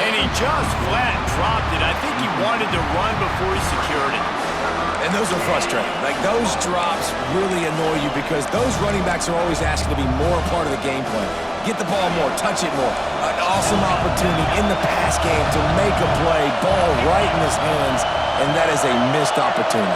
And he just flat dropped it. I think he wanted to run before he secured it. And those are frustrating. Like, those drops really annoy you because those running backs are always asking to be more a part of the game plan. Get the ball more, touch it more. An awesome opportunity in the pass game to make a play, ball right in his hands, and that is a missed opportunity.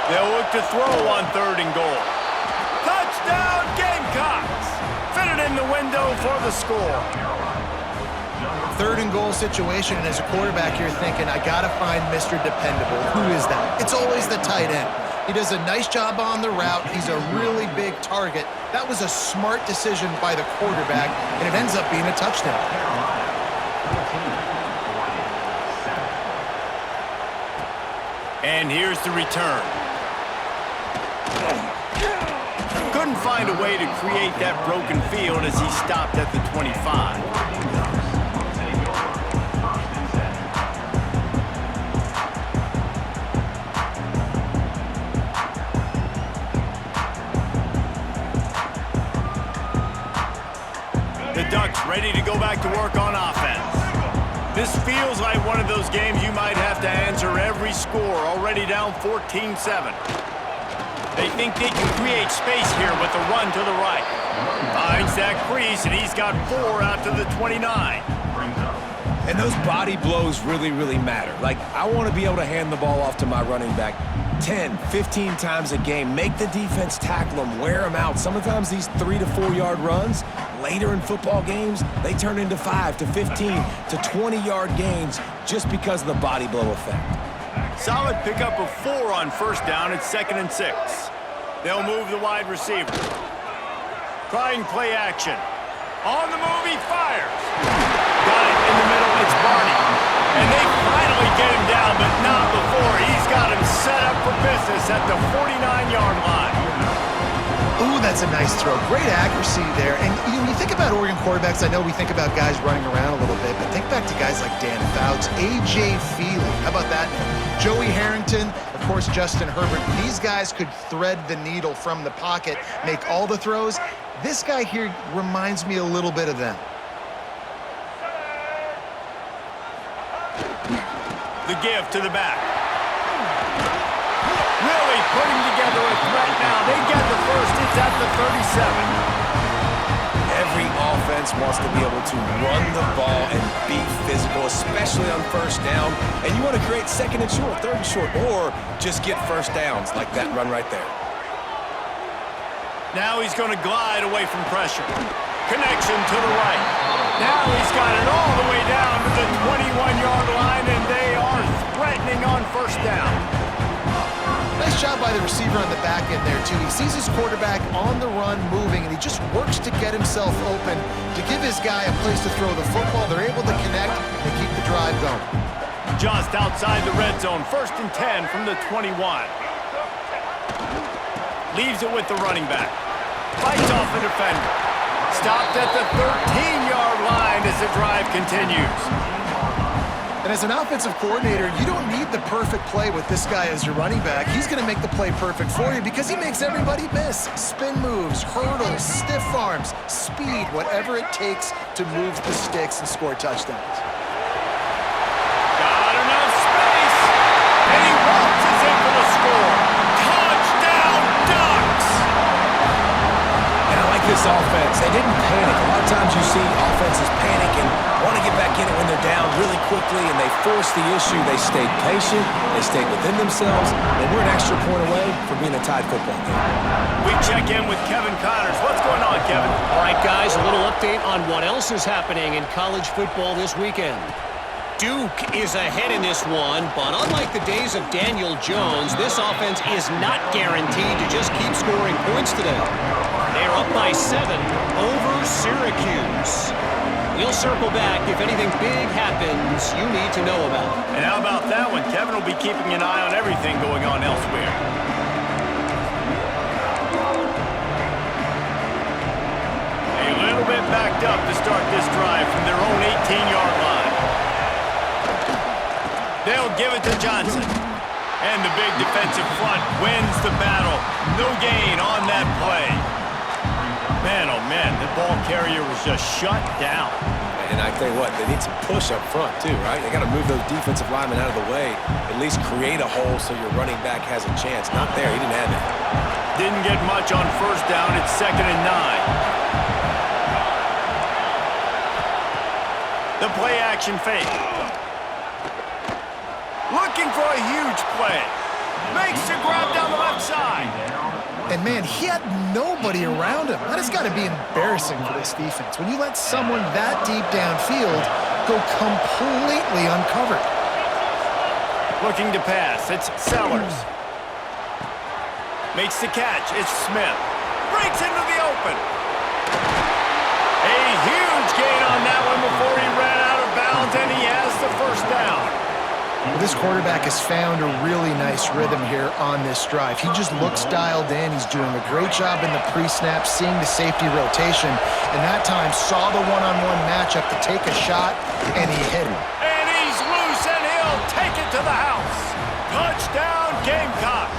They'll look to throw on 3rd and goal. Touchdown, Gamecocks! Fit it in the window for the score. 3rd and goal situation, and as a quarterback, you're thinking, I gotta find Mr. Dependable. Who is that? It's always the tight end. He does a nice job on the route. He's a really big target. That was a smart decision by the quarterback, and it ends up being a touchdown. And here's the return. Couldn't find a way to create that broken field as he stopped at the 25. The Ducks ready to go back to work on offense. This feels like one of those games you might have to answer every score, already down 14-7. They think they can create space here with a run to the right. Finds that crease, and he's got 4 out to the 29. And those body blows really, really matter. Like, I want to be able to hand the ball off to my running back 10, 15 times a game. Make the defense tackle them, wear them out. Sometimes these 3 to 4 yard runs, later in football games, they turn into 5 to 15 to 20 yard gains just because of the body blow effect. Solid pickup of 4 on 1st down. It's 2nd and 6. They'll move the wide receiver. Trying play action. On the move, he fires. Got it in the middle, it's Barney. And they finally get him down, but not before. He's got him set up for business at the 49-yard line. Ooh, that's a nice throw. Great accuracy there. And when you think about Oregon quarterbacks, I know we think about guys running around a little bit, but think back to guys like Dan Fouts, A.J. Feely. How about that name? Joey Harrington, of course, Justin Herbert. These guys could thread the needle from the pocket, make all the throws. This guy here reminds me a little bit of them. The give to the back. Really putting together a threat now. They get the first. It's at the 37. Every offense wants to be able to run the ball and be physical, especially on 1st down. And you want to create 2nd and short, 3rd and short, or just get 1st downs like that run right there. Now he's going to glide away from pressure. Connection to the right. Now he's got it all the way down to the 21-yard line, and they are threatening on 1st down. Nice job by the receiver on the back end there, too. He sees his quarterback on the run moving, and he just works to get himself open to give his guy a place to throw the football. They're able to connect and keep the drive going. Just outside the red zone, 1st and 10 from the 21. Leaves it with the running back. Fights off the defender. Stopped at the 13-yard line as the drive continues. And as an offensive coordinator, you don't need the perfect play with this guy as your running back. He's going to make the play perfect for you because he makes everybody miss. Spin moves, hurdles, stiff arms, speed, whatever it takes to move the sticks and score touchdowns. Got enough space, and he waltzes in for the score. Touchdown, Ducks! And I like this offense. They didn't panic. A lot of times you see offenses panic and want to get back in it when they're down really quickly, and they force the issue. They stayed patient. They stayed within themselves, and we're an extra point away from being a tied football game. We check in with Kevin Connors. What's going on, Kevin? All right, guys, a little update on what else is happening in college football this weekend. Duke is ahead in this one, but unlike the days of Daniel Jones, this offense is not guaranteed to just keep scoring points today. They're up by 7 over Syracuse. We'll circle back if anything big happens you need to know about. And how about that one? Kevin will be keeping an eye on everything going on elsewhere. A little bit backed up to start this drive from their own 18-yard line. They'll give it to Johnson. And the big defensive front wins the battle. No gain on that play. Man, oh man, the ball carrier was just shut down. And I tell you what, they need some push up front too, right? They got to move those defensive linemen out of the way, at least create a hole so your running back has a chance. Not there, he didn't have it. Didn't get much on first down. It's 2nd and 9. The play action fake. Looking for a huge play. Makes the grab down the left side. And man, he had nobody around him. That has got to be embarrassing for this defense. When you let someone that deep downfield go completely uncovered. Looking to pass. It's Sellers. Makes the catch. It's Smith. Breaks into the open. A huge gain on that one before he ran out of bounds, and he has the first down. This quarterback has found a really nice rhythm here on this drive. He just looks dialed in. He's doing a great job in the pre-snap, seeing the safety rotation, and that time saw the one-on-one matchup to take a shot, and he hit him. And he's loose, and he'll take it to the house. Touchdown, Gamecocks.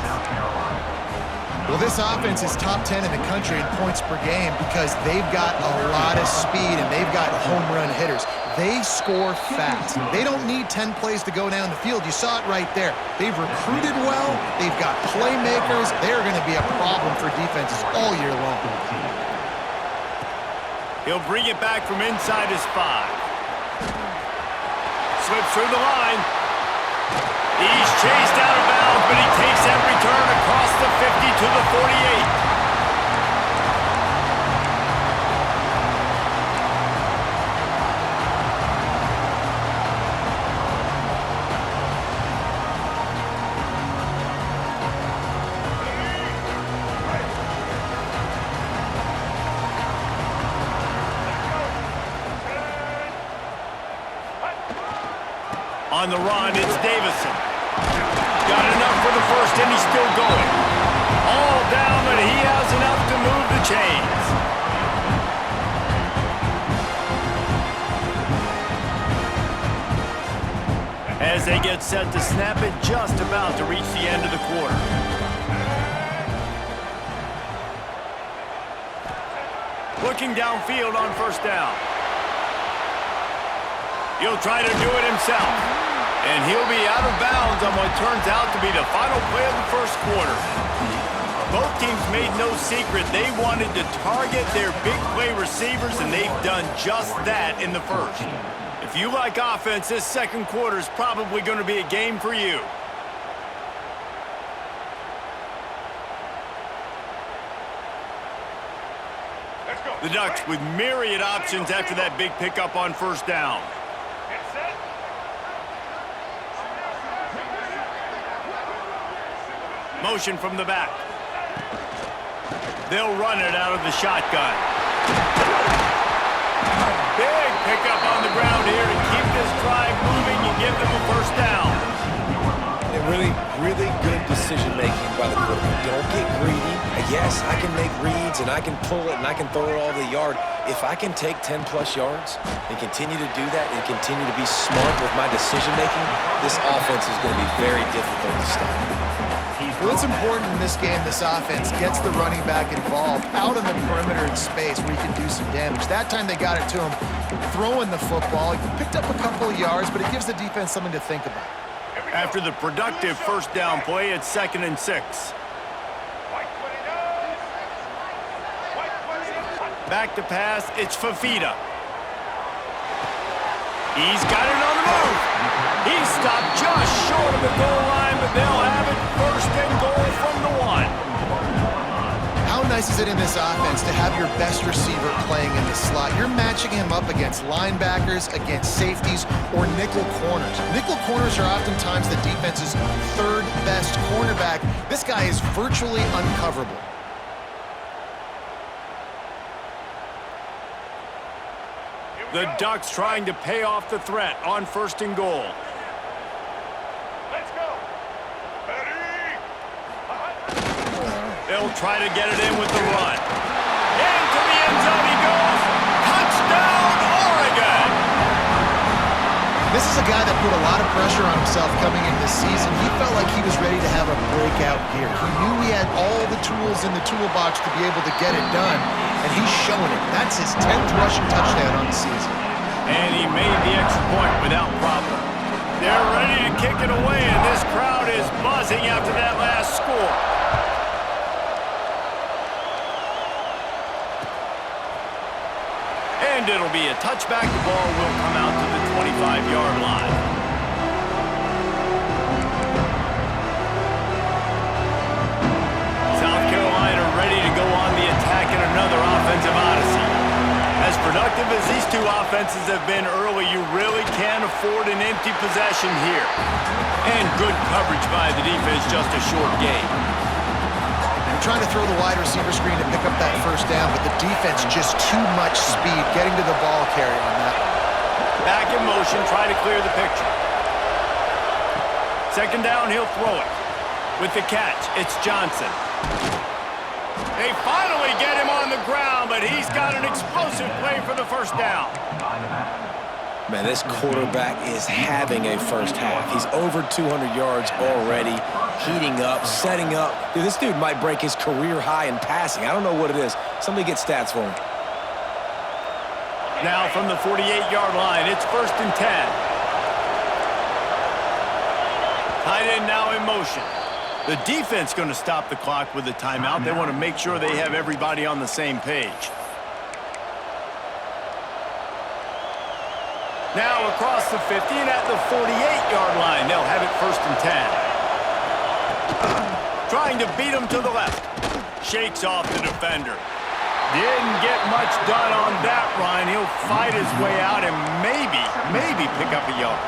Well, this offense is top 10 in the country in points per game because they've got a lot of speed and they've got home run hitters. They score fast. They don't need 10 plays to go down the field. You saw it right there. They've recruited well. They've got playmakers. They're going to be a problem for defenses all year long. He'll bring it back from inside his 5. Slips through the line. He's chased out of bounds, but he takes that return across the 50 to the 48. On the run, it's Davison. Got enough for the first, and he's still going. All down, but he has enough to move the chains. As they get set to snap it, just about to reach the end of the quarter. Looking downfield on first down. He'll try to do it himself. And he'll be out of bounds on what turns out to be the final play of the first quarter. Both teams made no secret they wanted to target their big play receivers, and they've done just that in the first. If you like offense, this second quarter is probably going to be a game for you. The Ducks with myriad options after that big pickup on first down. Motion from the back. They'll run it out of the shotgun. Big pickup on the ground here to keep this drive moving and give them a first down. And really good decision-making by the quarterback. Don't get greedy. Yes, I can make reads, and I can pull it, and I can throw it all over the yard. If I can take 10-plus yards and continue to do that and continue to be smart with my decision-making, this offense is going to be very difficult to stop. Well, it's important in this game, this offense gets the running back involved out on the perimeter in space where he can do some damage. That time they got it to him throwing the football. He picked up a couple of yards, but it gives the defense something to think about. After the productive first down play, it's 2nd and 6. Back to pass, it's Fafita. He's got it on the move. He's stopped just short of the goal line, but they'll have it 1st and goal from the 1. How nice is it in this offense to have your best receiver playing in the slot? You're matching him up against linebackers, against safeties, or nickel corners. Nickel corners are oftentimes the defense's 3rd best cornerback. This guy is virtually uncoverable. The Ducks trying to pay off the threat on 1st and goal. Let's go. They'll try to get it in with the run. Into the end zone he goes. This is a guy that put a lot of pressure on himself coming into this season. He felt like he was ready to have a breakout year. He knew he had all the tools in the toolbox to be able to get it done, and he's showing it. That's his 10th rushing touchdown on the season. And he made the extra point without problem. They're ready to kick it away, and this crowd is buzzing after that last score. And it'll be a touchback. The ball will come out to the 25-yard line. South Carolina ready to go on the attack in another offensive odyssey. As productive as these two offenses have been early, you really can't afford an empty possession here. And good coverage by the defense, just a short gain. Trying to throw the wide receiver screen to pick up that first down, but the defense just too much speed getting to the ball carrier on that one. Back in motion, try to clear the picture. Second down, he'll throw it. With the catch, it's Johnson. They finally get him on the ground, but he's got an explosive play for the first down. Man, this quarterback is having a first half. He's over 200 yards already, heating up, setting up. Dude, this dude might break his career high in passing. I don't know what it is. Somebody get stats for him. Now from the 48-yard line, it's 1st and 10. Tight end now in motion. The defense going to stop the clock with a timeout. They want to make sure they have everybody on the same page. Now across the 50 and at the 48-yard line, they'll have it 1st and 10. Trying to beat him to the left. Shakes off the defender. Didn't get much done on that run. He'll fight his way out and maybe pick up a yard.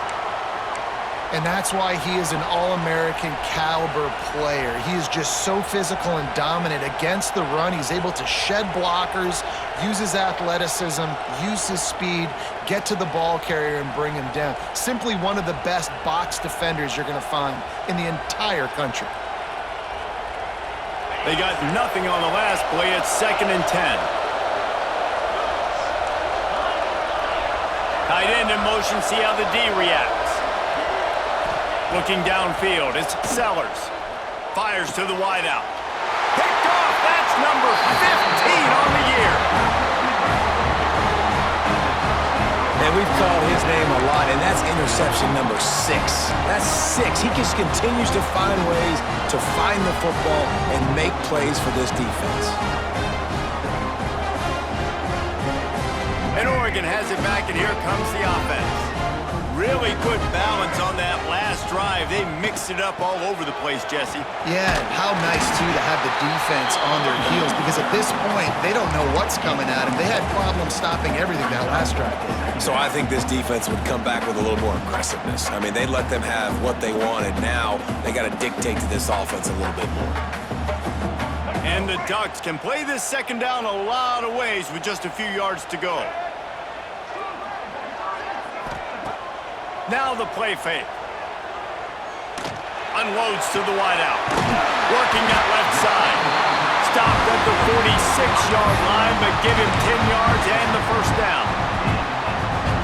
And that's why he is an All-American caliber player. He is just so physical and dominant against the run. He's able to shed blockers, use his athleticism, use his speed, get to the ball carrier and bring him down. Simply one of the best box defenders you're going to find in the entire country. They got nothing on the last play. It's 2nd and 10. Tight end in motion, see how the D reacts. Looking downfield, it's Sellers. Fires to the wideout. Picked off, that's number 15 on the year. And we've called his name a lot, and that's interception number 6. That's 6. He just continues to find ways to find the football and make plays for this defense. And Oregon has it back, and here comes the offense. Really good balance on that last drive. They mixed it up all over the place, Jesse. Yeah, and how nice, too, to have the defense on their heels, because at this point, they don't know what's coming at them. They had problems stopping everything that last drive. So I think this defense would come back with a little more aggressiveness. I mean, they let them have what they wanted. Now they got to dictate to this offense a little bit more. And the Ducks can play this second down a lot of ways with just a few yards to go. Now the play fake. Unloads to the wideout. Working that left side. Stopped at the 46-yard line, but give him 10 yards and the first down.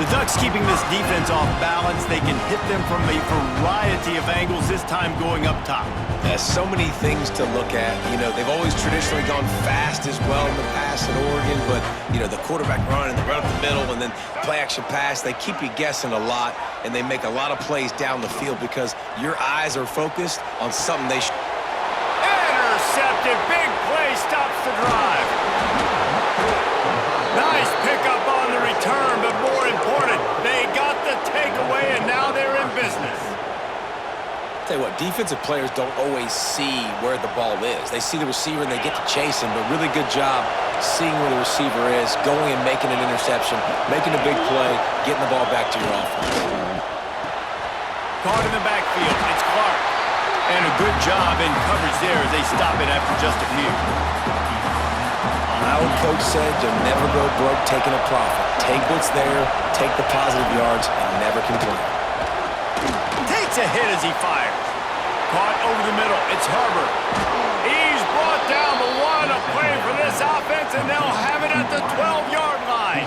The Ducks keeping this defense off balance. They can hit them from a variety of angles, this time going up top. There's so many things to look at. You know, they've always traditionally gone fast as well in the past at Oregon, but, you know, the quarterback run and the run up the middle and then play action pass, they keep you guessing a lot, and they make a lot of plays down the field because your eyes are focused on something they should. Intercepted. Big play stops the drive. Nice pickup on the return, but more important, they got the takeaway, and now they're in business. Tell you what, defensive players don't always see where the ball is. They see the receiver and they get to chase him, but really good job seeing where the receiver is, going and making an interception, making a big play, getting the ball back to your offense. Caught in the backfield, it's Clark. And a good job in coverage there as they stop it after just a few. My old coach said you'll never go broke taking a profit. Take what's there, take the positive yards, and never complain. Takes a hit as he fires. Caught over the middle. It's Harbor. He's brought down the one. A play for this offense, and they'll have it at the 12-yard line.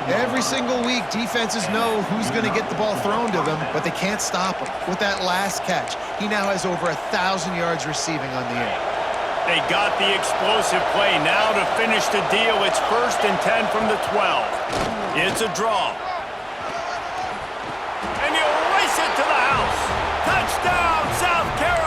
Every single week, defenses know who's going to get the ball thrown to them, but they can't stop him. With that last catch, he now has over 1,000 yards receiving on the year. They got the explosive play. Now to finish the deal, it's 1st and 10 from the 12. It's a draw. And he'll race it to the house. Touchdown, South Carolina!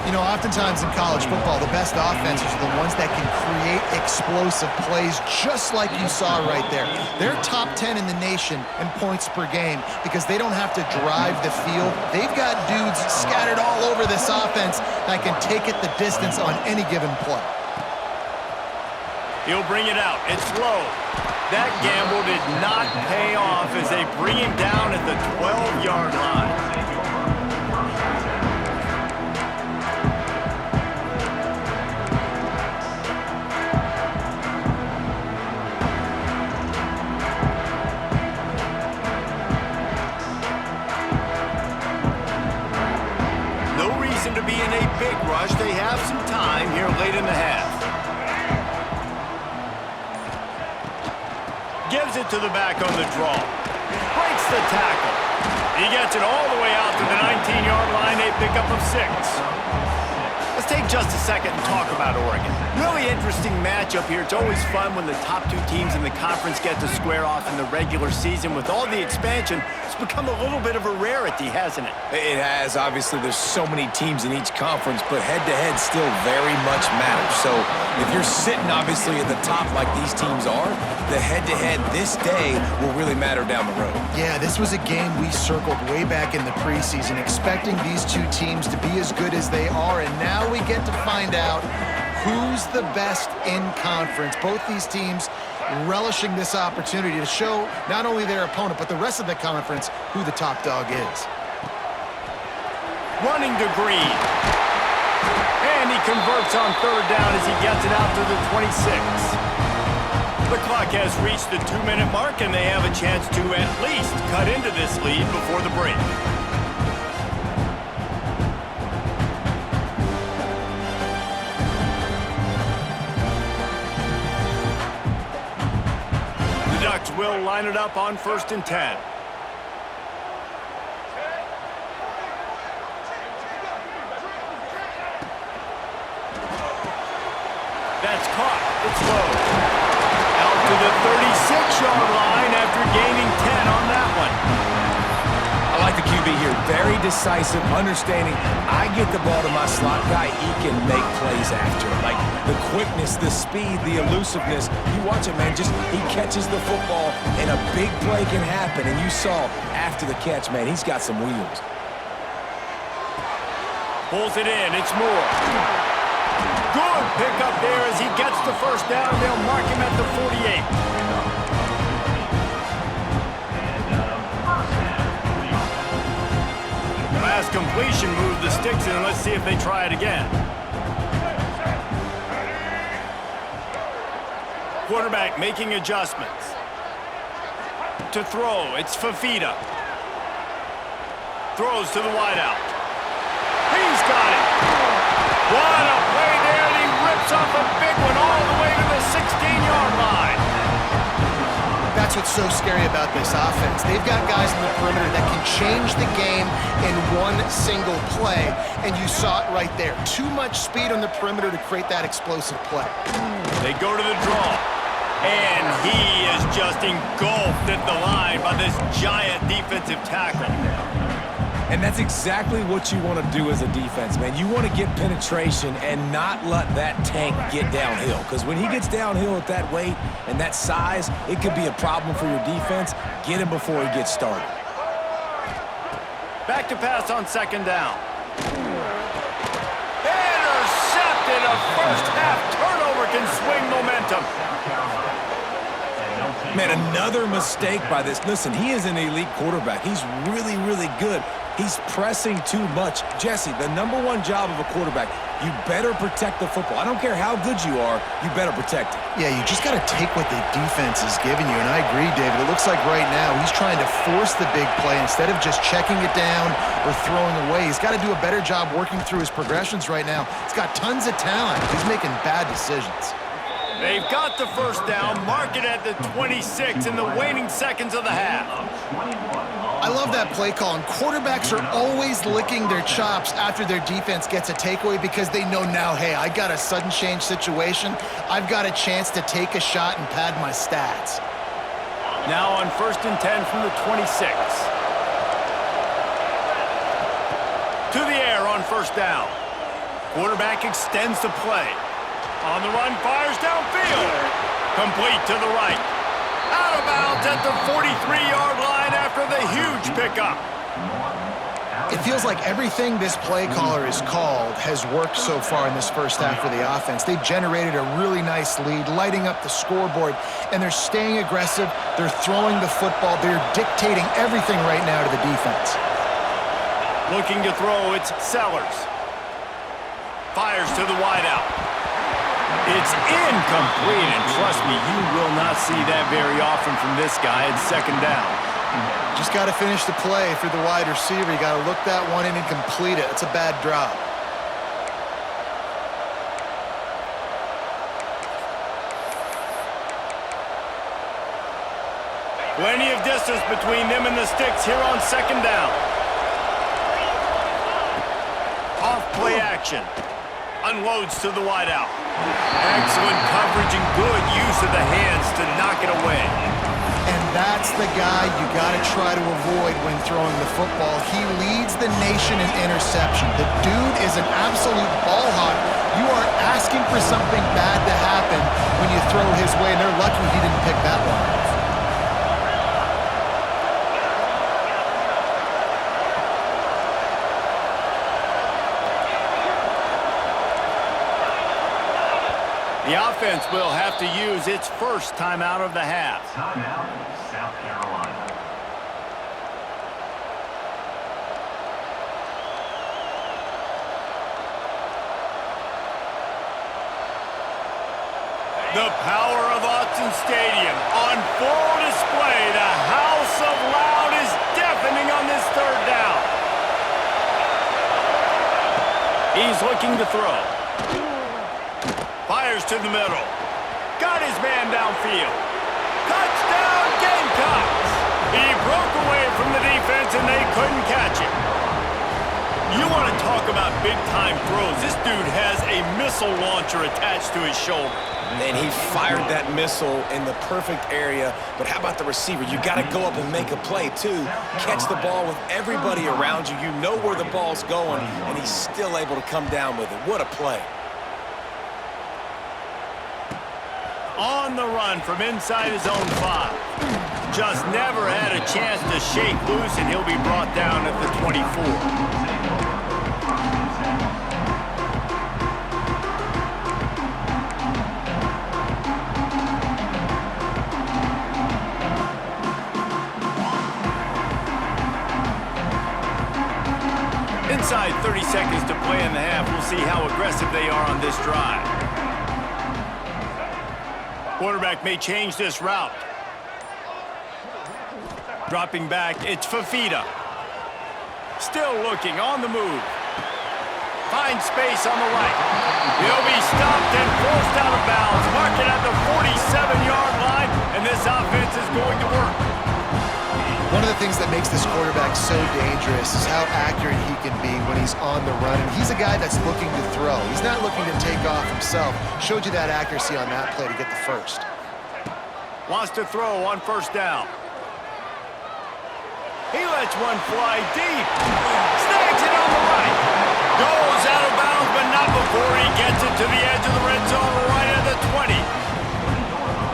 You know, oftentimes in college football, the best offenses are the ones that can create explosive plays just like you saw right there. They're top 10 in the nation in points per game because they don't have to drive the field. They've got dudes scattered all over this offense that can take it the distance on any given play. He'll bring it out. It's low. That gamble did not pay off as they bring him down at the 12-yard line. To be in a big rush. They have some time here late in the half. Gives it to the back on the draw. Breaks the tackle. He gets it all the way out to the 19-yard line, a pickup of 6. Let's take just a second and talk about Oregon. Really interesting matchup here. It's always fun when the top 2 teams in the conference get to square off in the regular season. With all the expansion, it's become a little bit of a rarity, hasn't it? It has. Obviously, there's so many teams in each conference, but head-to-head still very much matters. So if you're sitting, obviously, at the top like these teams are, the head-to-head this day will really matter down the road. Yeah, this was a game we circled way back in the preseason, expecting these 2 teams to be as good as they are, and now we get to find out who's the best in conference. Both these teams relishing this opportunity to show not only their opponent, but the rest of the conference who the top dog is. Running to Green. And he converts on 3rd down as he gets it out to the 26. The clock has reached the 2-minute mark, and they have a chance to at least cut into this lead before the break. The Ducks will line it up on 1st and 10. That's caught. It's low. Out to the 36-yard line after gaining 10 on that one. I like the QB here. Very decisive, understanding I get the ball to my slot guy, he can make plays after it. Like the quickness, the speed, the elusiveness. You watch it, man, just he catches the football and a big play can happen. And you saw after the catch, man, he's got some wheels. Pulls it in. It's Moore. Good pickup there as he gets the 1st down. They'll mark him at the 48. Last completion moved the sticks in. Let's see if they try it again. Quarterback making adjustments. To throw, it's Fafita. Throws to the wideout. He's got it. What a play there, and he rips off a big one all the way to the 16-yard line. That's what's so scary about this offense. They've got guys in the perimeter that can change the game in one single play, and you saw it right there. Too much speed on the perimeter to create that explosive play. They go to the draw, and he is just engulfed at the line by this giant defensive tackle. And that's exactly what you want to do as a defense, man. You want to get penetration and not let that tank get downhill. Because when he gets downhill at that weight and that size, it could be a problem for your defense. Get him before he gets started. Back to pass on 2nd down. Intercepted. A first-half turnover can swing momentum. Man, another mistake by this. Listen, he is an elite quarterback. He's really, really good. He's pressing too much. Jesse, the #1 job of a quarterback, you better protect the football. I don't care how good you are, you better protect it. Yeah, you just got to take what the defense is giving you, and I agree, David. It looks like right now he's trying to force the big play instead of just checking it down or throwing away. He's got to do a better job working through his progressions right now. He's got tons of talent. He's making bad decisions. They've got the first down. Mark it at the 26 in the waning seconds of the half. I love that play call, and quarterbacks are always licking their chops after their defense gets a takeaway because they know now, hey, I got a sudden change situation. I've got a chance to take a shot and pad my stats. Now on 1st and 10 from the 26. To the air on 1st down. Quarterback extends the play. On the run, fires downfield. Complete to the right. Out of bounds at the 43-yard line after the huge pickup. It feels like everything this play caller has called has worked so far in this first half for the offense. They've generated a really nice lead, lighting up the scoreboard, and they're staying aggressive. They're throwing the football. They're dictating everything right now to the defense. Looking to throw, it's Sellers. Fires to the wideout. It's incomplete, and trust me, you will not see that very often from this guy at 2nd down. Just got to finish the play for the wide receiver. You got to look that one in and complete it. It's a bad drop. Plenty of distance between them and the sticks here on 2nd down. Off play action. Unloads to the wideout. Excellent coverage and good use of the hands to knock it away. And that's the guy you got to try to avoid when throwing the football. He leads the nation in interception. The dude is an absolute ball hawk. You are asking for something bad to happen when you throw his way, and they're lucky he didn't pick that one off. The offense will have to use its first timeout of the half. Timeout, South Carolina. The power of Autzen Stadium on full display. The House of Loud is deafening on this 3rd down. He's looking to throw. Fires to the middle. Got his man downfield. Touchdown, Gamecocks! He broke away from the defense and they couldn't catch him. You want to talk about big-time throws. This dude has a missile launcher attached to his shoulder. And he fired that missile in the perfect area. But how about the receiver? You got to go up and make a play, too. Catch the ball with everybody around you. You know where the ball's going, and he's still able to come down with it. What a play. On the run from inside his own 5. Just never had a chance to shake loose, and he'll be brought down at the 24. Inside 30 seconds to play in the half. We'll see how aggressive they are on this drive. Quarterback may change this route. Dropping back, it's Fafita. Still looking, on the move. Finds space on the right. He'll be stopped and forced out of bounds. Mark it at the 47-yard line, and this offense is going to work. One of the things that makes this quarterback so dangerous is how accurate he can be when he's on the run. And he's a guy that's looking to throw. He's not looking to take off himself. Showed you that accuracy on that play to get the first. Wants to throw on 1st down. He lets one fly deep. Snags it on the right. Goes out of bounds, but not before he gets it to the edge of the red zone right at the 20.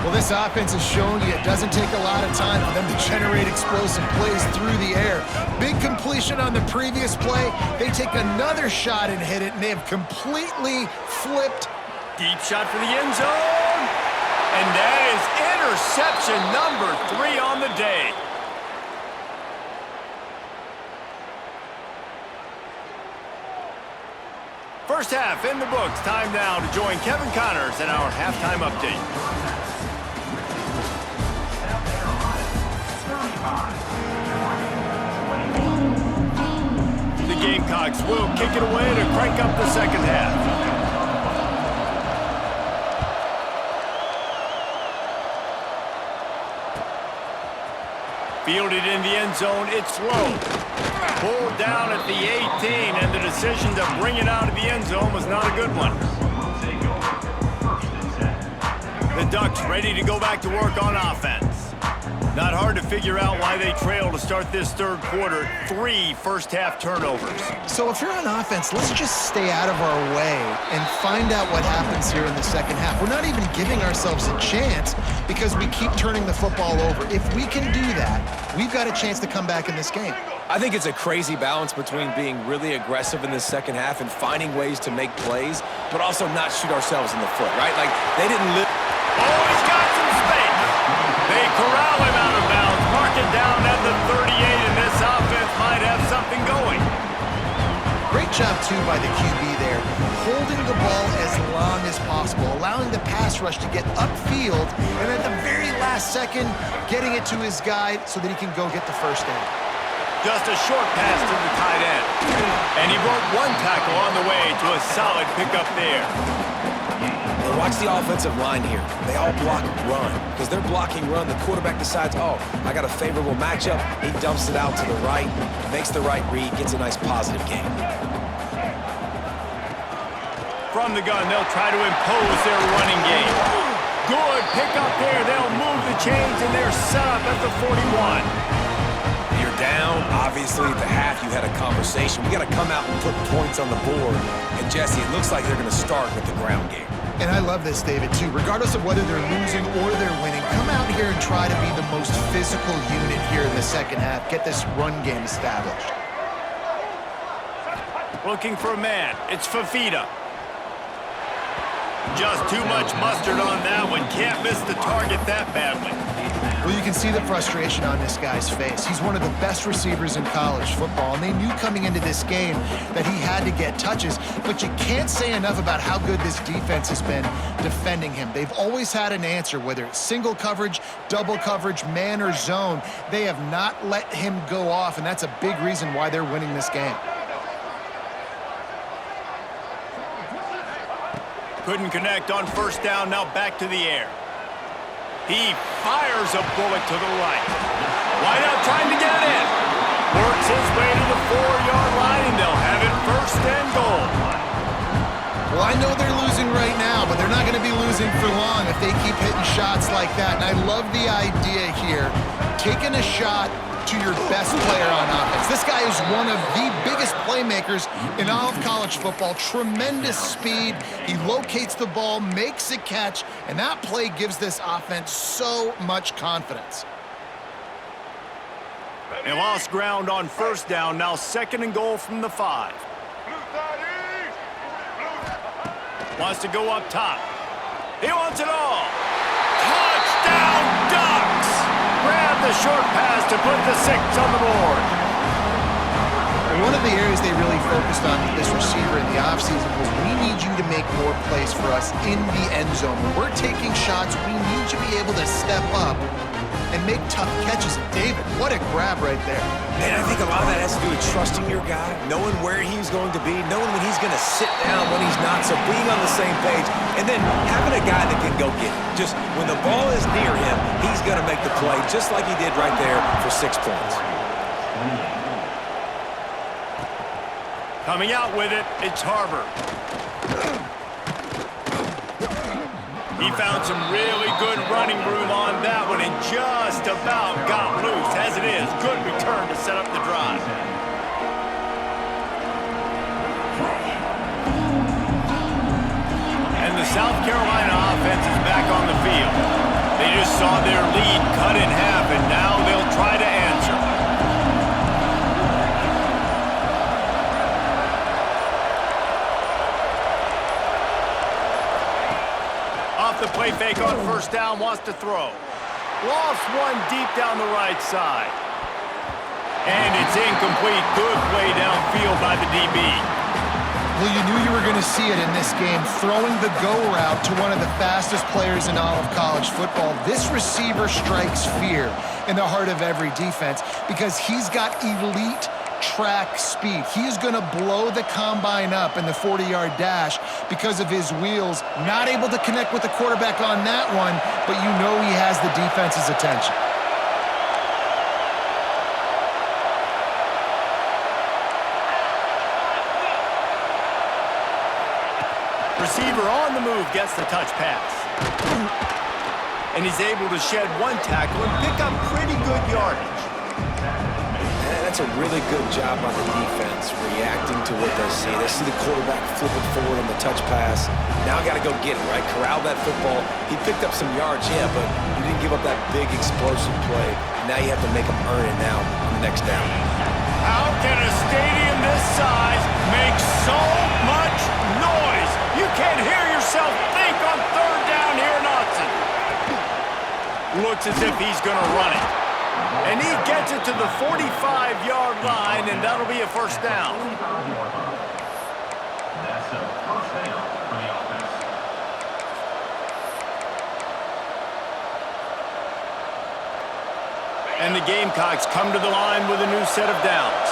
Well, this offense has shown you it doesn't take a lot of time for them to generate explosive plays through the air. Big completion on the previous play. They take another shot and hit it, and they have completely flipped. Deep shot for the end zone. And that is interception number 3 on the day. First half in the books. Time now to join Kevin Connors in our halftime update. The Gamecocks will kick it away to crank up the second half. Fielded in the end zone, it's low. Pulled down at the 18, and the decision to bring it out of the end zone was not a good one. Will take over 1st and 10. The Ducks ready to go back to work on offense. Not hard to figure out why they trail to start this third quarter. 3 first-half turnovers. So if you're on offense, let's just stay out of our way and find out what happens here in the second half. We're not even giving ourselves a chance because we keep turning the football over. If we can do that, we've got a chance to come back in this game. I think it's a crazy balance between being really aggressive in the second half and finding ways to make plays, but also not shoot ourselves in the foot, right? Like, they didn't live... Oh, he's got some space. They corral him out of bounds. Mark it down at the 38, and this offense might have something going. Great job, too, by the QB there, holding the ball as long as possible, allowing the pass rush to get upfield, and at the very last second, getting it to his guy so that he can go get the first down. Just a short pass to the tight end. And he broke 1 tackle on the way to a solid pickup there. And watch the offensive line here. They all block run. Because they're blocking run, the quarterback decides, oh, I got a favorable matchup. He dumps it out to the right, makes the right read, gets a nice positive gain. From the gun, they'll try to impose their running game. Good pickup there. They'll move the chains, and they're set up at the 41. You're down. Obviously, at the half, you had a conversation. We got to come out and put points on the board. And, Jesse, it looks like they're going to start with the ground game. And I love this, David, too. Regardless of whether they're losing or they're winning, come out here and try to be the most physical unit here in the second half. Get this run game established. Looking for a man. It's Fafita. Just too much mustard on that one. Can't miss the target that badly. Well, you can see the frustration on this guy's face. He's one of the best receivers in college football, and they knew coming into this game that he had to get touches, but you can't say enough about how good this defense has been defending him. They've always had an answer, whether it's single coverage, double coverage, man or zone. They have not let him go off, and that's a big reason why they're winning this game. Couldn't connect on first down, now back to the air. He fires a bullet to the right. Wideout trying to get it in. Works his way to the 4-yard line, and they'll have it 1st and goal. Well, I know they're losing right now, but they're not going to be losing for long if they keep hitting shots like that. And I love the idea here, taking a shot to your best player on offense. This guy is one of the biggest playmakers in all of college football. Tremendous speed. He locates the ball, makes a catch, and that play gives this offense so much confidence. They lost ground on first down, now 2nd and goal from the 5. Wants to go up top. He wants it all. Touchdown, Ducks! Grab the short pass to put the 6 on the board. And one of the areas they really focused on with this receiver in the offseason was, we need you to make more plays for us in the end zone. When we're taking shots, we need you to be able to step up and make tough catches. David, what a grab right there. And I think a lot of that has to do with trusting your guy, knowing where he's going to be, knowing when he's going to sit down, when he's not, so being on the same page, and then having a guy that can go get it. Just when the ball is near him, he's going to make the play, just like he did right there for 6 points. Coming out with it, it's Harbor. He found some really good running room on that one and just about got loose. As it is, good return to set up the drive. And the South Carolina offense is back on the field. They just saw their lead cut in half, and now they'll try to answer. Off the play fake on first down, wants to throw. Lost one deep down the right side. And it's incomplete. Good play downfield by the DB. Well, you knew you were going to see it in this game, throwing the go route to one of the fastest players in all of college football. This receiver strikes fear in the heart of every defense because he's got elite track speed. He's going to blow the combine up in the 40-yard dash because of his wheels. Not able to connect with the quarterback on that one, but you know he has the defense's attention. receiver on the move gets the touch pass. And he's able to shed one tackle and pick up pretty good yardage. That's a really good job by the defense, reacting to what they see. They see the quarterback flipping forward on the touch pass. Now I got to go get it, right? Corral that football. He picked up some yards, yeah, but you didn't give up that big explosive play. Now you have to make him earn it now on the next down. How can a stadium this size make so much noise? You can't hear yourself think on third down here in Autzen. Looks as if he's going to run it. And he gets it to the 45-yard line, and that'll be a first down. That's a first down for the offense. And the Gamecocks come to the line with a new set of downs.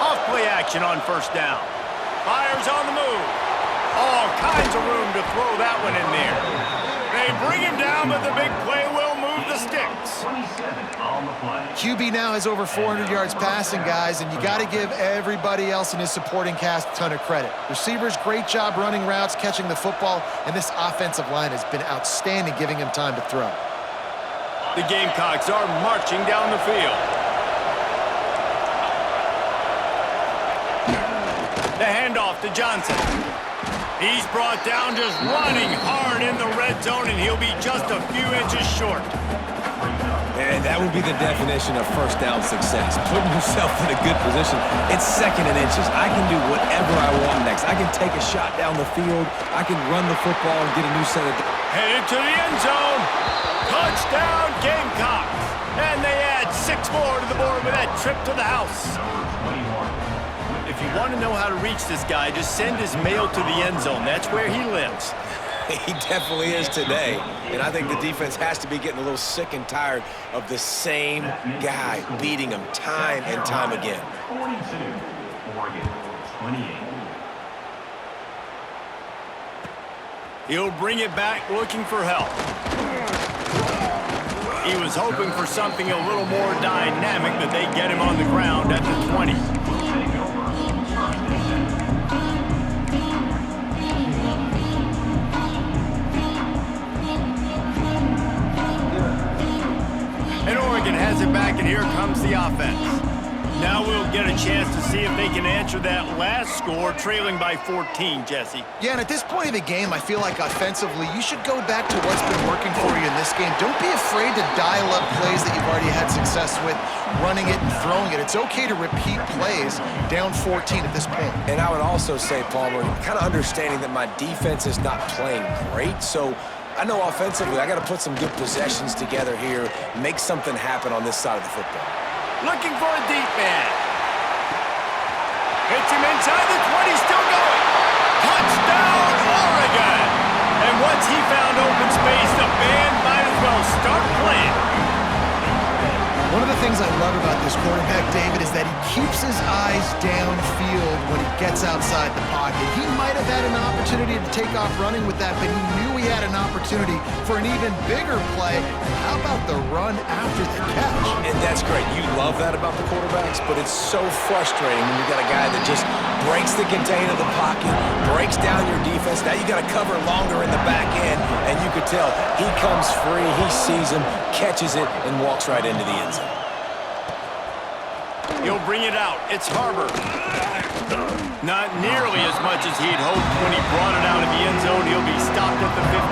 Off play action on first down. Fires on the move. All kinds of room to throw that one in there. They bring him down, but the big play will move the sticks. 27 on the play. QB now has over 400 yards passing, guys, and you got to give everybody else in his supporting cast a ton of credit. Receivers, great job running routes, catching the football, and this offensive line has been outstanding, giving him time to throw. The Gamecocks are marching down the field. The handoff to Johnson. He's brought down just running hard in the red zone, and he'll be just a few inches short. And that would be the definition of first down success. Putting yourself in a good position. It's second and inches. I can do whatever I want next. I can take a shot down the field. I can run the football and get a new set of... Headed to the end zone. Touchdown, Gamecocks. And they add 6 more to the board with that trip to the house. If you want to know how to reach this guy, just send his mail to the end zone. That's where he lives. He definitely is today. And I think the defense has to be getting a little sick and tired of the same guy beating him time and time again. 42, Oregon, 28. He'll bring it back looking for help. He was hoping for something a little more dynamic, but they get him on the ground at the 20. And Oregon has it back, and here comes the offense. Now we'll get a chance to see if they can answer that last score, trailing by 14, Jesse. Yeah, and at this point of the game, I feel like offensively, you should go back to what's been working for you in this game. Don't be afraid to dial up plays that you've already had success with, running it and throwing it. It's okay to repeat plays down 14 at this point. And I would also say, Palmer, kind of understanding that my defense is not playing great, so I know offensively I got to put some good possessions together here, make something happen on this side of the football. Looking for a deep man. Hits him inside the 20, still going. Touchdown, Oregon! And once he found open space, the band might as well start playing. One of the things I love about this quarterback, David, is that he keeps his eyes downfield when he gets outside the pocket. He might have had an opportunity to take off running with that, but he knew he had an opportunity for an even bigger play. And how about the run after the catch? And that's great. You love that about the quarterbacks, but it's so frustrating when you got a guy that just breaks the contain of the pocket, breaks down your defense. Now you got to cover longer in the back end, and you could tell he comes free, he sees him, catches it, and walks right into the end zone. He'll bring it out. It's Harbor. Not nearly as much as he'd hoped when he brought it out of the end zone. He'll be stopped at the 15.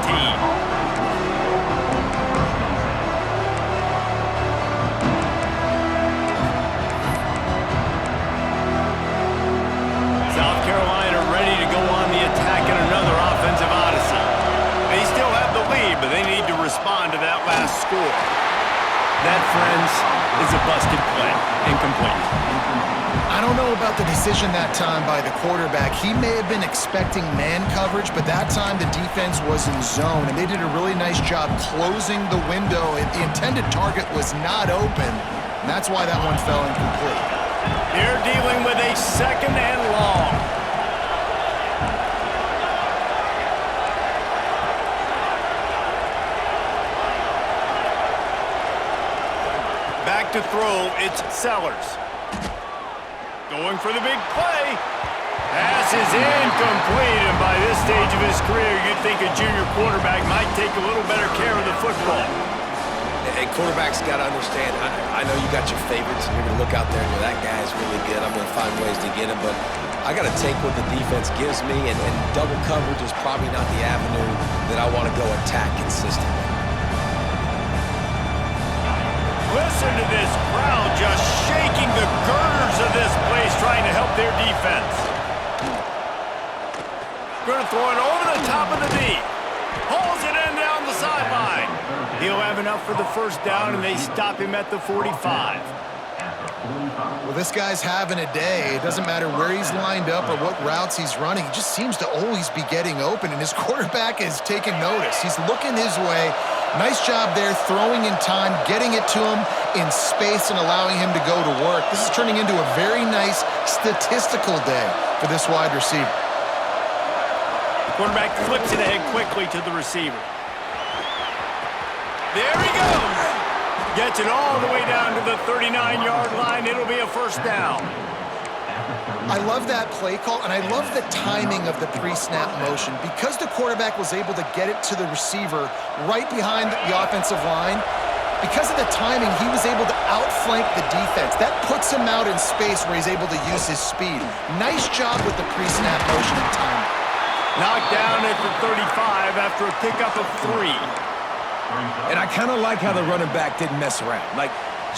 South Carolina ready to go on the attack in another offensive odyssey. They still have the lead, but they need to respond to that last score. That, friends, is a busted play. Incomplete. I don't know about the decision that time by the quarterback. He may have been expecting man coverage, but that time the defense was in zone, and they did a really nice job closing the window. The intended target was not open, and that's why that one fell incomplete. They're dealing with a second and long. Back to throw, it's Sellers. Going for the big play. Pass is incomplete, and by this stage of his career, you'd think a junior quarterback might take a little better care of the football. Hey, quarterbacks got to understand, I know you got your favorites, and you're going to look out there and go, that guy's really good. I'm going to find ways to get him, but I got to take what the defense gives me, and double coverage is probably not the avenue that I want to go attack consistently. Listen to this crowd just shaking the girders of this place, trying to help their defense. Going to throw it over the top of the knee. Hauls it in down the sideline. He'll have enough for the first down, and they stop him at the 45. Well, this guy's having a day. It doesn't matter where he's lined up or what routes he's running. He just seems to always be getting open, and his quarterback is taking notice. He's looking his way. Nice job there, throwing in time, getting it to him in space and allowing him to go to work. This is turning into a very nice statistical day for this wide receiver. Quarterback flips it ahead quickly to the receiver. There he goes. Gets it all the way down to the 39-yard line. It'll be a first down. I love that play call, and I love the timing of the pre-snap motion. Because the quarterback was able to get it to the receiver right behind the offensive line, because of the timing, he was able to outflank the defense. That puts him out in space where he's able to use his speed. Nice job with the pre-snap motion and timing. Knocked down at the 35 after a pickup of 3. And I kind of like how the running back didn't mess around. Like,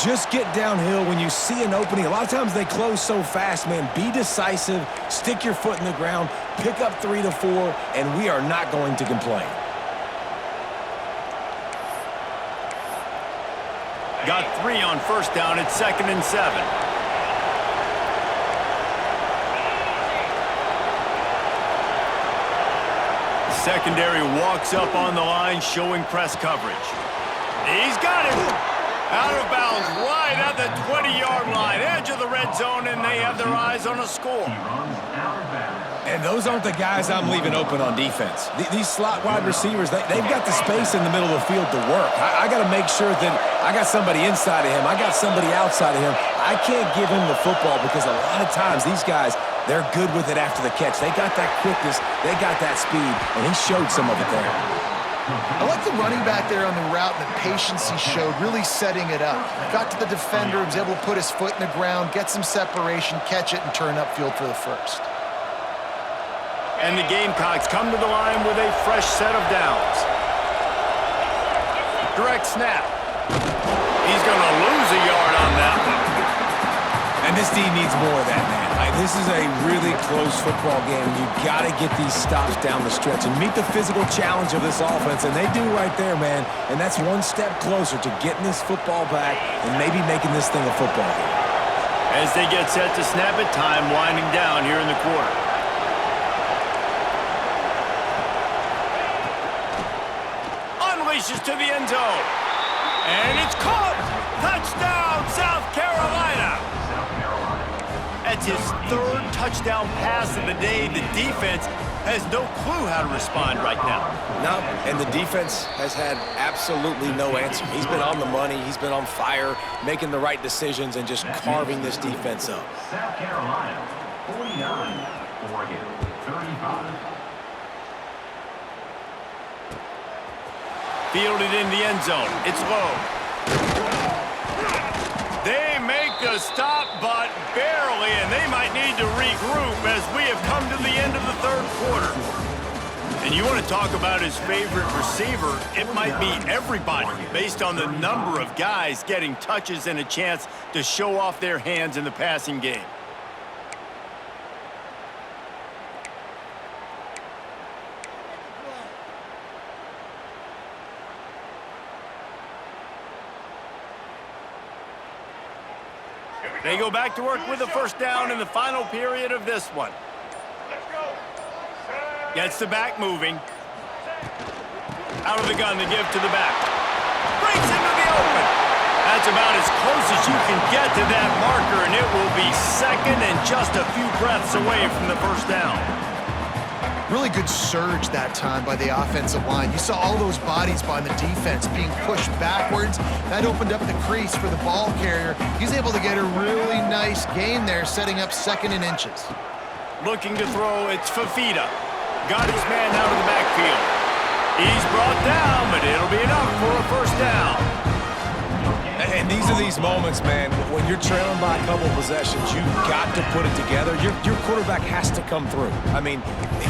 just get downhill when you see an opening. A lot of times they close so fast, man. Be decisive, stick your foot in the ground, pick up 3 to 4, and we are not going to complain. Got 3 on first down at 2nd and 7. Secondary walks up on the line, showing press coverage. He's got it. Out of bounds, right at the 20-yard line, edge of the red zone, and they have their eyes on a score. And those aren't the guys I'm leaving open on defense. These slot wide receivers, they've got the space in the middle of the field to work. I got to make sure that I got somebody inside of him. I got somebody outside of him. I can't give him the football because a lot of times these guys, they're good with it after the catch. They got that quickness, they got that speed, and he showed some of it there. I like the running back there on the route and the patience he showed, really setting it up. Got to the defender, was able to put his foot in the ground, get some separation, catch it, and turn upfield for the first. And the Gamecocks come to the line with a fresh set of downs. Direct snap. He's going to lose a yard on that one. And this team needs more of that, man. This is a really close football game. You got to get these stops down the stretch and meet the physical challenge of this offense, and they do right there, man. And that's one step closer to getting this football back and maybe making this thing a football game. As they get set to snap it, time winding down here in the quarter. Unleashes to the end zone. And it's caught! Touchdown, South Carolina! That's his 3rd touchdown pass of the day. The defense has no clue how to respond right now. No, and the defense has had absolutely no answer. He's been on the money. He's been on fire, making the right decisions and just carving this defense up. South Carolina, 49, Oregon, 35. Fielded in the end zone. It's low. They make the stop, but barely, and they might need to regroup as we have come to the end of the 3rd quarter. And you want to talk about his favorite receiver, it might be everybody, based on the number of guys getting touches and a chance to show off their hands in the passing game. They go back to work with the first down in the final period of this one. Gets the back moving. Out of the gun to give to the back. Breaks into the open. That's about as close as you can get to that marker, and it will be 2nd and just a few breaths away from the first down. Really good surge that time by the offensive line. You saw all those bodies by the defense being pushed backwards. That opened up the crease for the ball carrier. He's able to get a really nice gain there, setting up 2nd and inches. Looking to throw, it's Fafita. Got his man out of the backfield. He's brought down, but it'll be enough for a first down. And these are these moments, man, when you're trailing by a couple possessions, you've got to put it together. Your quarterback has to come through. I mean,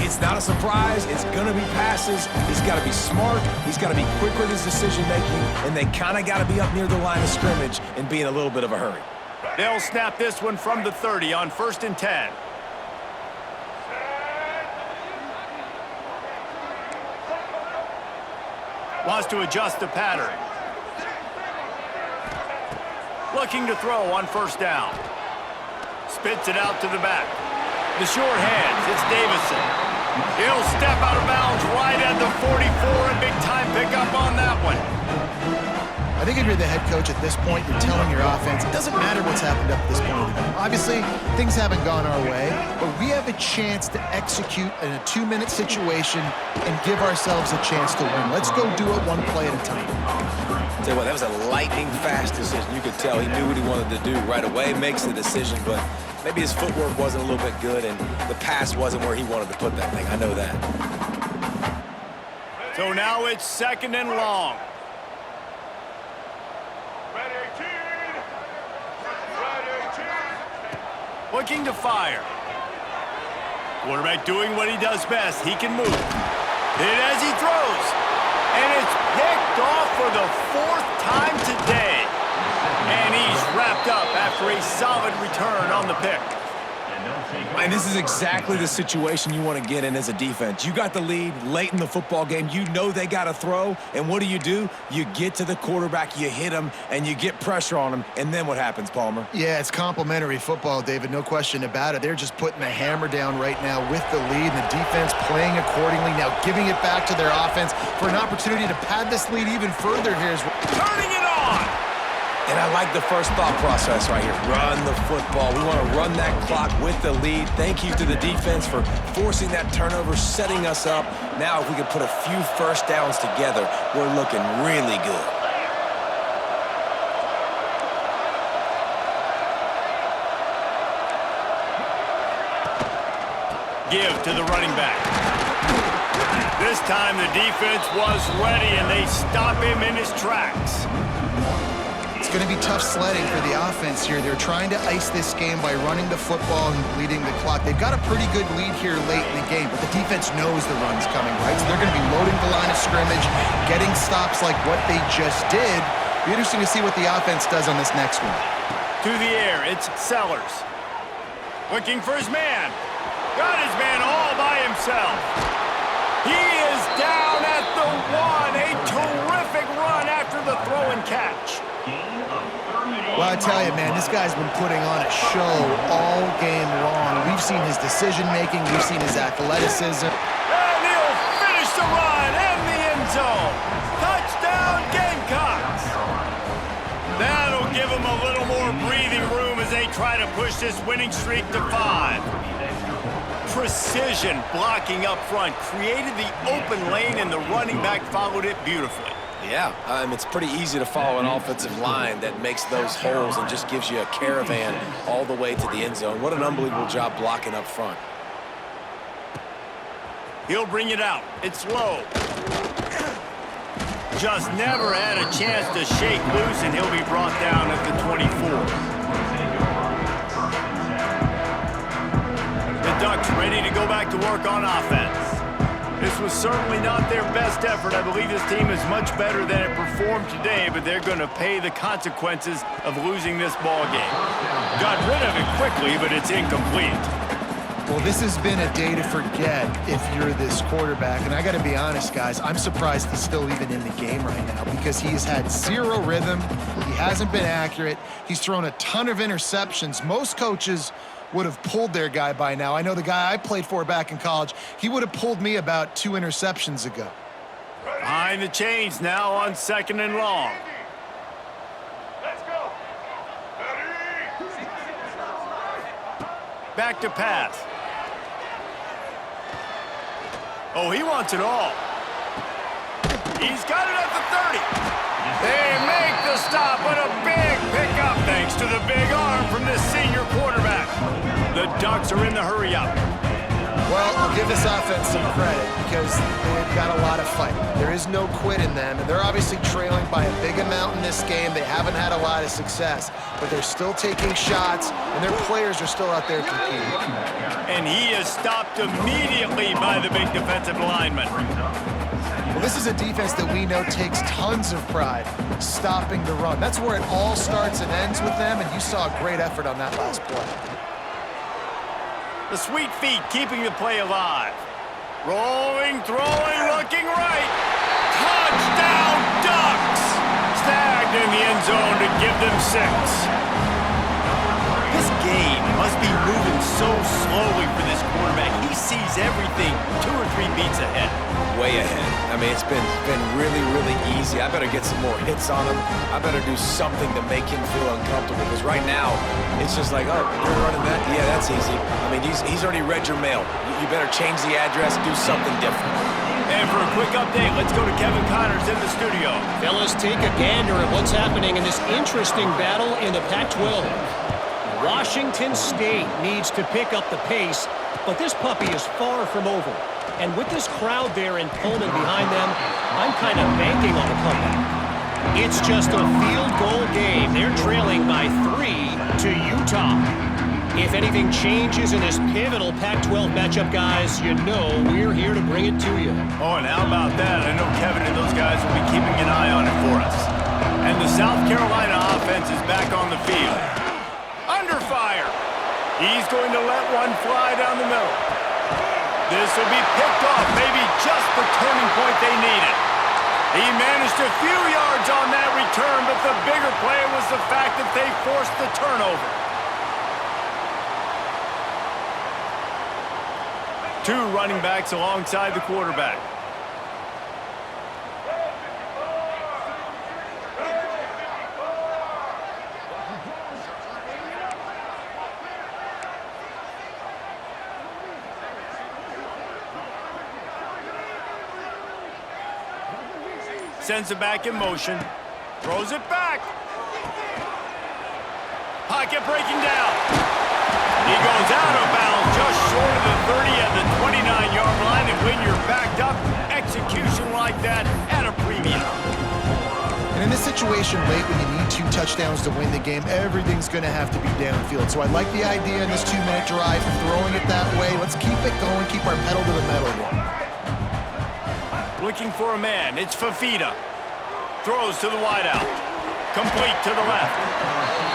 it's not a surprise. It's going to be passes. He's got to be smart. He's got to be quick with his decision-making, and they kind of got to be up near the line of scrimmage and be in a little bit of a hurry. They'll snap this one from the 30 on 1st and 10. Wants to adjust the pattern. Looking to throw on 1st down. Spits it out to the back. The short hands, it's Davison. He'll step out of bounds right at the 44, and big time pickup on that one. I think if you're the head coach at this point, you're telling your offense, it doesn't matter what's happened up to this point of the game. Obviously, things haven't gone our way, but we have a chance to execute in a 2-minute situation and give ourselves a chance to win. Let's go do it one play at a time. Tell you what, that was a lightning-fast decision. You could tell he knew what he wanted to do right away, makes the decision, but maybe his footwork wasn't a little bit good, and the pass wasn't where he wanted to put that thing. I know that. So now it's 2nd and long. Looking to fire. Quarterback doing what he does best. He can move. Hit as he throws. And it's picked off for the 4th time today. And he's wrapped up after a solid return on the pick. And this is exactly the situation you want to get in as a defense. You got the lead late in the football game. You know they got to throw. And what do? You get to the quarterback, you hit him, and you get pressure on him. And then what happens, Palmer? Yeah, it's complimentary football, David. No question about it. They're just putting the hammer down right now with the lead, and the defense playing accordingly. Now giving it back to their offense for an opportunity to pad this lead even further here. Turning it on! And I like the first thought process right here. Run the football. We want to run that clock with the lead. Thank you to the defense for forcing that turnover, setting us up. Now if we could put a few first downs together, we're looking really good. Give to the running back. This time the defense was ready, and they stop him in his tracks. It's going to be tough sledding for the offense here. They're trying to ice this game by running the football and bleeding the clock. They've got a pretty good lead here late in the game, but the defense knows the run's coming, right? So they're going to be loading the line of scrimmage, getting stops like what they just did. Be interesting to see what the offense does on this next one. To the air, it's Sellers. Looking for his man. Got his man all by himself. He is down at the 1. A terrific run after the throw and catch. Well, I tell you, man, this guy's been putting on a show all game long. We've seen his decision-making. We've seen his athleticism. And he'll finish the run in the end zone. Touchdown, Gamecocks. That'll give him a little more breathing room as they try to push this winning streak to 5. Precision blocking up front created the open lane, and the running back followed it beautifully. Yeah, it's pretty easy to follow an offensive line that makes those holes and just gives you a caravan all the way to the end zone. What an unbelievable job blocking up front. He'll bring it out. It's low. Just never had a chance to shake loose, and he'll be brought down at the 24. The Ducks ready to go back to work on offense. This was certainly not their best effort. I believe this team is much better than it performed today, but they're going to pay the consequences of losing this ball game. Got rid of it quickly, but it's incomplete. Well, this has been a day to forget if you're this quarterback. And I got to be honest, guys, I'm surprised he's still even in the game right now because he has had zero rhythm. He hasn't been accurate. He's thrown a ton of interceptions. Most coaches would have pulled their guy by now. I know the guy I played for back in college, he would have pulled me about 2 interceptions ago. Behind the chains now on 2nd and long. Let's go. Back to pass. Oh, he wants it all. He's got it at the 30. They make the stop, but a big pickup thanks to the big arm from this senior quarterback. The Ducks are in the hurry-up. Well, I'll give this offense some credit because they've got a lot of fight. There is no quit in them, and they're obviously trailing by a big amount in this game. They haven't had a lot of success, but they're still taking shots, and their players are still out there competing. And he is stopped immediately by the big defensive lineman. Well, this is a defense that we know takes tons of pride stopping the run. That's where it all starts and ends with them, and you saw a great effort on that last play. The sweet feet keeping the play alive. Rolling, throwing, looking right. Touchdown, Ducks! Snagged in the end zone to give them 6. This game must be moving so slowly for this quarterback. He sees everything 2 or 3 beats ahead. Way ahead. I mean, it's been really, really easy. I better get some more hits on him. I better do something to make him feel uncomfortable, because right now, it's just like, oh, you're running that? Yeah, that's easy. I mean, he's already read your mail. You better change the address, do something different. And for a quick update, let's go to Kevin Connors in the studio. Fellas, take a gander at what's happening in this interesting battle in the Pac-12. Washington State needs to pick up the pace, but this puppy is far from over. And with this crowd there in Pullman behind them, I'm kind of banking on the comeback. It's just a field goal game. They're trailing by 3 to Utah. If anything changes in this pivotal Pac-12 matchup, guys, you know we're here to bring it to you. Oh, and how about that? I know Kevin and those guys will be keeping an eye on it for us. And the South Carolina offense is back on the field. Under fire. He's going to let one fly down the middle. This will be picked off, maybe just the turning point they needed. He managed a few yards on that return, but the bigger play was the fact that they forced the turnover. 2 running backs alongside the quarterback. Sends it back in motion. Throws it back. Pocket breaking down. He goes out of bounds just short of the 30 at the 29-yard line. And when you're backed up, execution like that at a premium. And in this situation late, when you need 2 touchdowns to win the game, everything's going to have to be downfield. So I like the idea in this 2-minute drive, throwing it that way. Let's keep it going, keep our pedal to the metal here. Looking for a man. It's Fafita. Throws to the wideout. Complete to the left.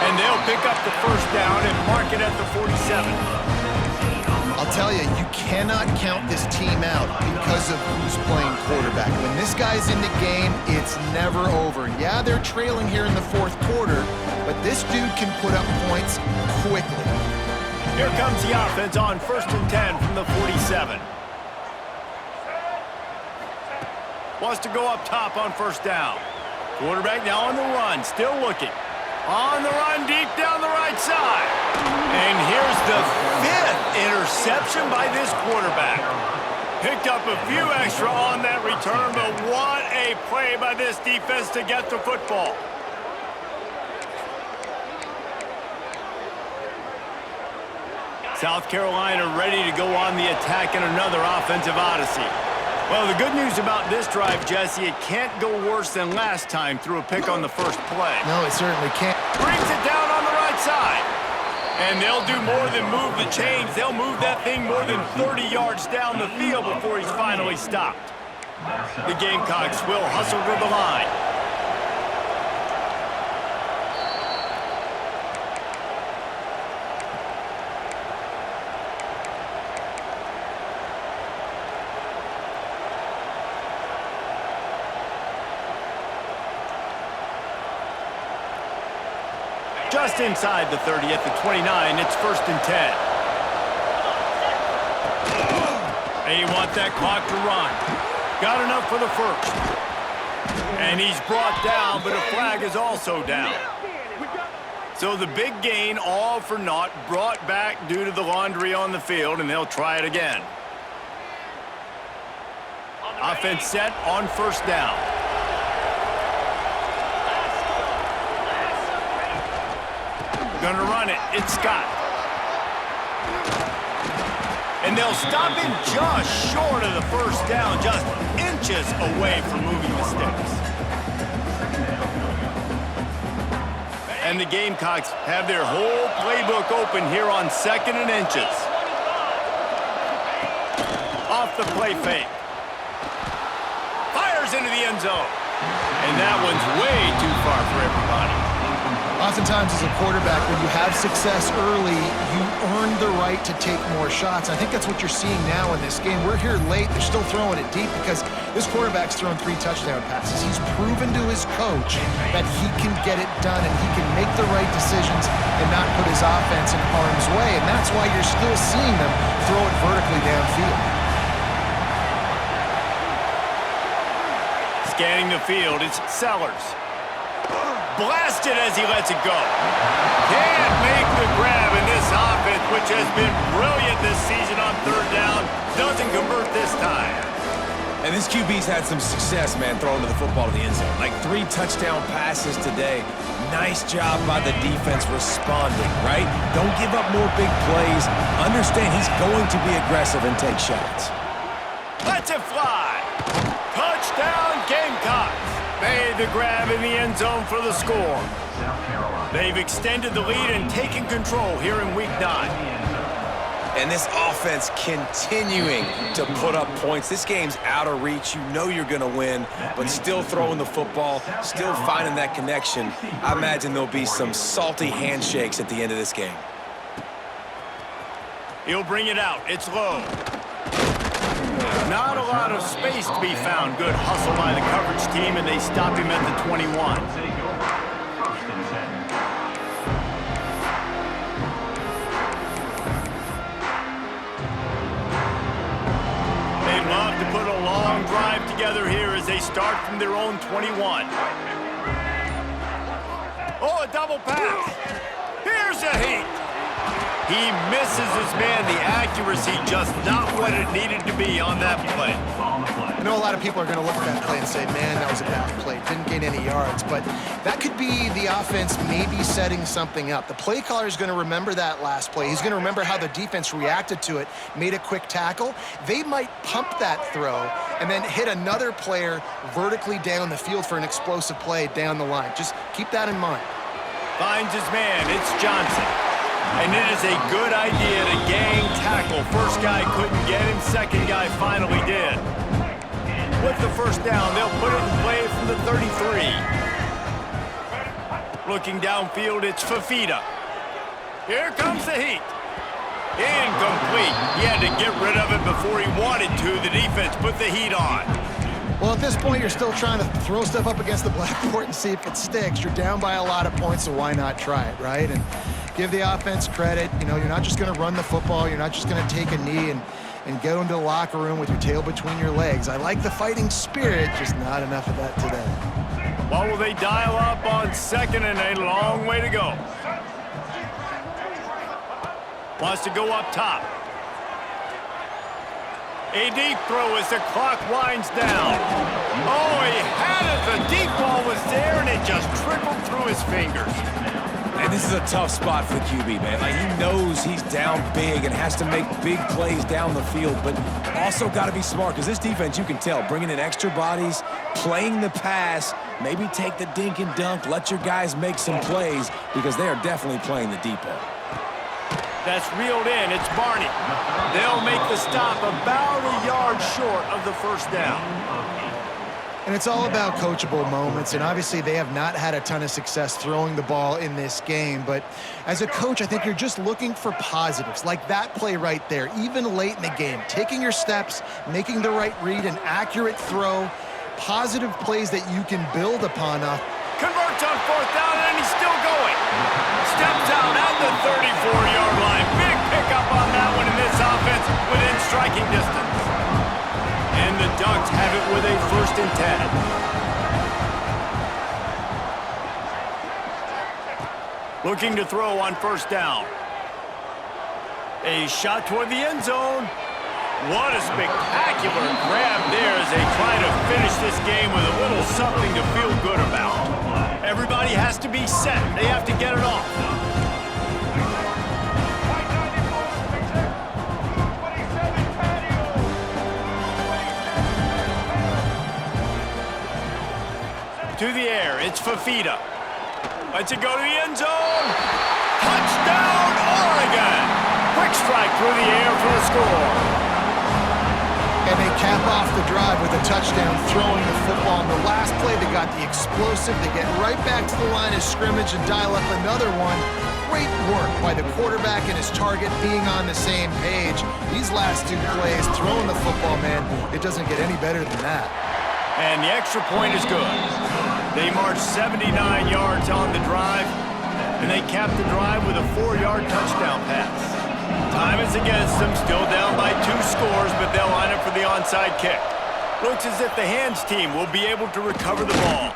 And they'll pick up the first down and mark it at the 47. I'll tell you, you cannot count this team out because of who's playing quarterback. When this guy's in the game, it's never over. Yeah, they're trailing here in the 4th quarter, but this dude can put up points quickly. Here comes the offense on 1st and 10 from the 47. Wants to go up top on 1st down. Quarterback now on the run, still looking. On the run, deep down the right side. And here's the 5th interception by this quarterback. Picked up a few extra on that return, but what a play by this defense to get the football. South Carolina ready to go on the attack in another offensive odyssey. Well, the good news about this drive, Jesse, it can't go worse than last time through a pick on the first play. No, it certainly can't. Brings it down on the right side. And they'll do more than move the chains. They'll move that thing more than 30 yards down the field before he's finally stopped. The Gamecocks will hustle to the line. Just inside the 30 at the 29, it's 1st and 10. They want that clock to run. Got enough for the first. And he's brought down, but a flag is also down. So the big gain, all for naught, brought back due to the laundry on the field, and they'll try it again. Offense set on 1st down. Gonna run it. It's Scott. And they'll stop him just short of the first down, just inches away from moving the sticks. And the Gamecocks have their whole playbook open here on 2nd and inches. Off the play fake. Fires into the end zone. And that one's way too far for everybody. Oftentimes as a quarterback, when you have success early, you earn the right to take more shots. I think that's what you're seeing now in this game. We're here late. They're still throwing it deep because this quarterback's thrown 3 touchdown passes. He's proven to his coach that he can get it done and he can make the right decisions and not put his offense in harm's way. And that's why you're still seeing them throw it vertically downfield. Scanning the field, it's Sellers. Blasted as he lets it go. Can't make the grab in this offense, which has been brilliant this season on 3rd down. Doesn't convert this time. And this QB's had some success, man, throwing the football to the end zone. Like 3 touchdown passes today. Nice job by the defense responding, right? Don't give up more big plays. Understand he's going to be aggressive and take shots. Lets it fly. Touchdown, Gamecocks. Made the grab in the end zone for the score. They've extended the lead and taken control here in Week 9. And this offense continuing to put up points. This game's out of reach. You know you're going to win, but still throwing the football, still finding that connection. I imagine there'll be some salty handshakes at the end of this game. He'll bring it out. It's low. Not a lot of space to be found. Good hustle by the coverage team, and they stop him at the 21. They'd love to put a long drive together here as they start from their own 21. Oh, a double pass. Here's a heat. He misses his man. The accuracy just not what it needed to be on that play. I know a lot of people are going to look at that play and say, man, that was a bad play. Didn't gain any yards. But that could be the offense maybe setting something up. The play caller is going to remember that last play. He's going to remember how the defense reacted to it, made a quick tackle. They might pump that throw and then hit another player vertically down the field for an explosive play down the line. Just keep that in mind. Finds his man. It's Johnson. And it is a good idea to gang tackle. First guy couldn't get him. Second guy finally did. With the first down, they'll put it in play from the 33. Looking downfield, it's Fafita. Here comes the heat. Incomplete. He had to get rid of it before he wanted to. The defense put the heat on. Well, at this point, you're still trying to throw stuff up against the blackboard and see if it sticks. You're down by a lot of points, so why not try it, right? And give the offense credit. You know, you're not just going to run the football. You're not just going to take a knee and go into the locker room with your tail between your legs. I like the fighting spirit, just not enough of that today. What will they dial up on 2nd and a long way to go? Wants to go up top. A deep throw as the clock winds down. Oh, he had it. The deep ball was there, and it just trickled through his fingers. And this is a tough spot for the QB, man. Like, he knows he's down big and has to make big plays down the field, but also got to be smart because this defense, you can tell, bringing in extra bodies, playing the pass, maybe take the dink and dunk, let your guys make some plays because they are definitely playing the deep ball. That's reeled in. It's Barney. They'll make the stop about a yard short of the first down. And it's all about coachable moments, and obviously they have not had a ton of success throwing the ball in this game, but as a coach, I think you're just looking for positives, like that play right there, even late in the game, taking your steps, making the right read, an accurate throw, positive plays that you can build upon. Converts on 4th down, and he's still going. Steps out at the 34-yard line. Big pickup on that one in this offense within striking distance. And the Ducks have it with a 1st and 10. Looking to throw on 1st down. A shot toward the end zone. What a spectacular grab there as they try to finish this game with a little something to feel good about. Everybody has to be set. They have to get it off. To the air, it's Fafita. Lets it go to the end zone. Touchdown, Oregon! Quick strike through the air for the score. And they cap off the drive with a touchdown, throwing the football. On the last play, they got the explosive. They get right back to the line of scrimmage and dial up another one. Great work by the quarterback and his target being on the same page. These last two plays, throwing the football, man, it doesn't get any better than that. And the extra point is good. They marched 79 yards on the drive, and they capped the drive with a 4-yard touchdown pass. Time is against them, still down by 2 scores, but they'll line up for the onside kick. Looks as if the hands team will be able to recover the ball.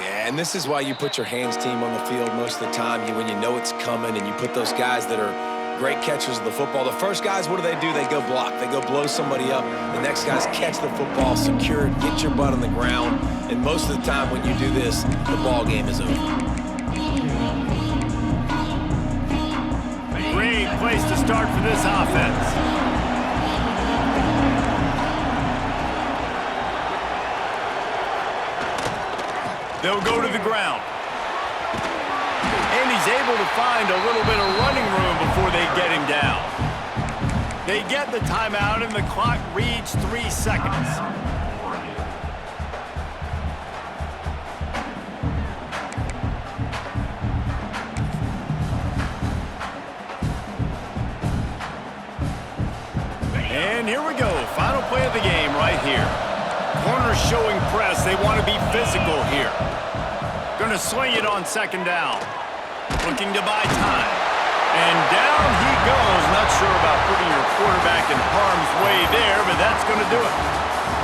Yeah, and this is why you put your hands team on the field most of the time when you know it's coming, and you put those guys that are great catchers of the football. The first guys, what do? They go block. They go blow somebody up. The next guys catch the football, secure it, get your butt on the ground. And most of the time when you do this, the ball game is over. Great place to start for this offense. They'll go to the ground. And he's able to find a little bit of running room before they get him down. They get the timeout, and the clock reads 3 seconds. And here we go. Final play of the game right here. Corners showing press. They want to be physical here. Going to swing it on 2nd down. Looking to buy time. And down he goes. Not sure about putting your quarterback in harm's way there, but that's going to do it.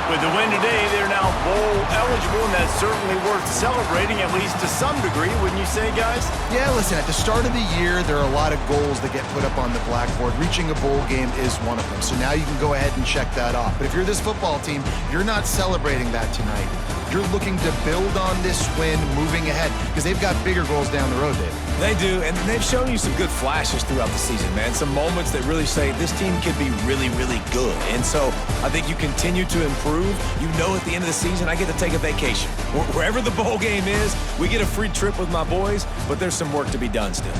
With the win today, they're now bowl eligible, and that's certainly worth celebrating, at least to some degree, wouldn't you say, guys? Yeah, listen, at the start of the year, there are a lot of goals that get put up on the blackboard. Reaching a bowl game is one of them. So now you can go ahead and check that off. But if you're this football team, you're not celebrating that tonight. You're looking to build on this win moving ahead because they've got bigger goals down the road, David. They do, and they've shown you some good flashes throughout the season, man. Some moments that really say this team could be really, really good. And so I think you continue to improve. You know at the end of the season, I get to take a vacation. Wherever the bowl game is, we get a free trip with my boys, but there's some work to be done still.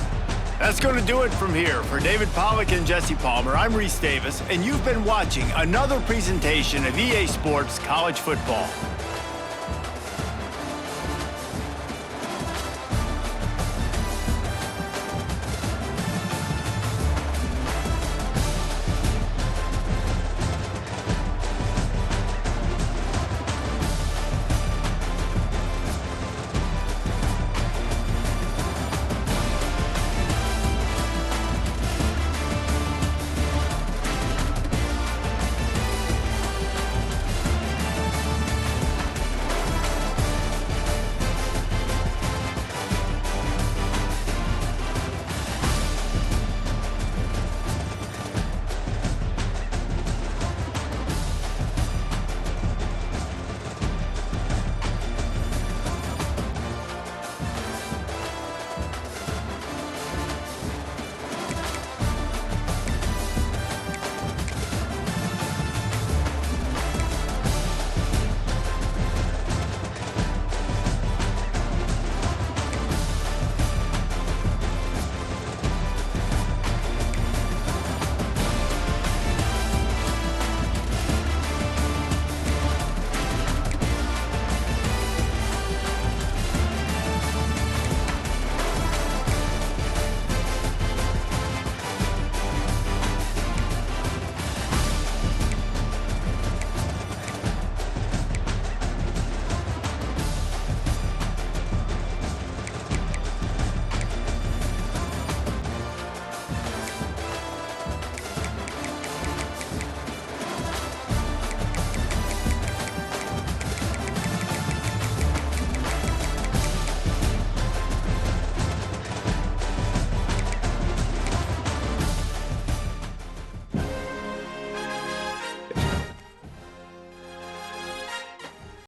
That's going to do it from here. For David Pollack and Jesse Palmer, I'm Reese Davis, and you've been watching another presentation of EA Sports College Football.